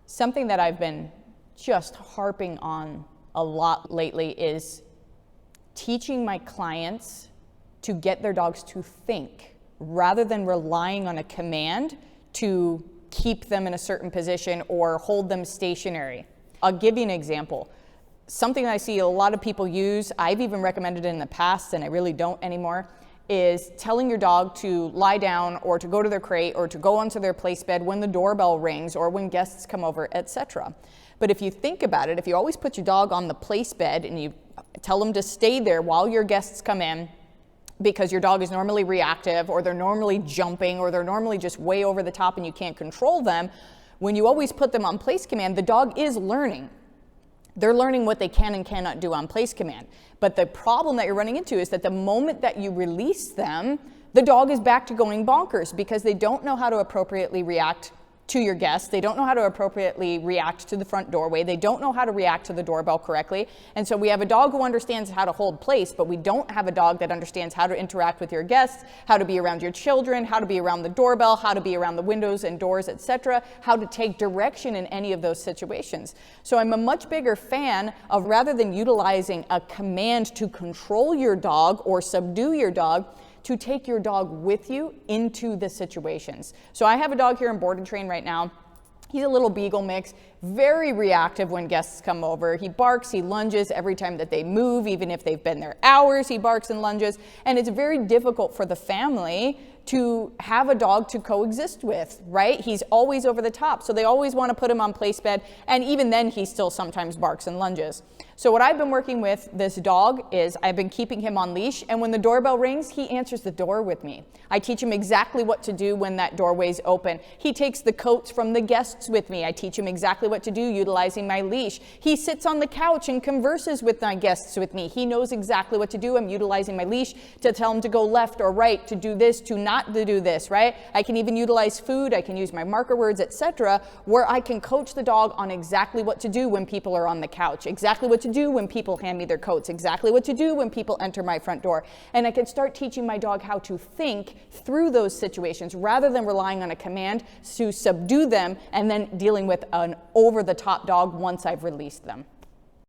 Something that I've been just harping on a lot lately is teaching my clients to get their dogs to think rather than relying on a command to keep them in a certain position or hold them stationary. I'll give you an example. Something that I see a lot of people use, I've even recommended it in the past and I really don't anymore, is telling your dog to lie down or to go to their crate or to go onto their place bed when the doorbell rings or when guests come over, etc. But if you think about it, if you always put your dog on the place bed and you tell them to stay there while your guests come in, because your dog is normally reactive or they're normally jumping or they're normally just way over the top and you can't control them, when you always put them on place command, the dog is learning. They're learning what they can and cannot do on place command. But the problem that you're running into is that the moment that you release them, the dog is back to going bonkers because they don't know how to appropriately react to your guests. They don't know how to appropriately react to the front doorway. They don't know how to react to the doorbell correctly. And so we have a dog who understands how to hold place, but we don't have a dog that understands how to interact with your guests, how to be around your children, how to be around the doorbell, how to be around the windows and doors, etc., how to take direction in any of those situations. So I'm a much bigger fan of, rather than utilizing a command to control your dog or subdue your dog, to take your dog with you into the situations. So I have a dog here in board and train right now. He's a little beagle mix, very reactive when guests come over. He barks, he lunges every time that they move, even if they've been there hours, he barks and lunges. And it's very difficult for the family to have a dog to coexist with, right? He's always over the top. So they always want to put him on place bed. And even then he still sometimes barks and lunges. So what I've been working with this dog is I've been keeping him on leash, and when the doorbell rings, he answers the door with me. I teach him exactly what to do when that doorway's open. He takes the coats from the guests with me. I teach him exactly what to do utilizing my leash. He sits on the couch and converses with my guests with me. He knows exactly what to do. I'm utilizing my leash to tell him to go left or right, to do this, to not to do this, right? I can even utilize food. I can use my marker words, etc., where I can coach the dog on exactly what to do when people are on the couch, exactly what to do when people hand me their coats, exactly what to do when people enter my front door. And I can start teaching my dog how to think through those situations rather than relying on a command to subdue them and then dealing with an over-the-top dog once I've released them.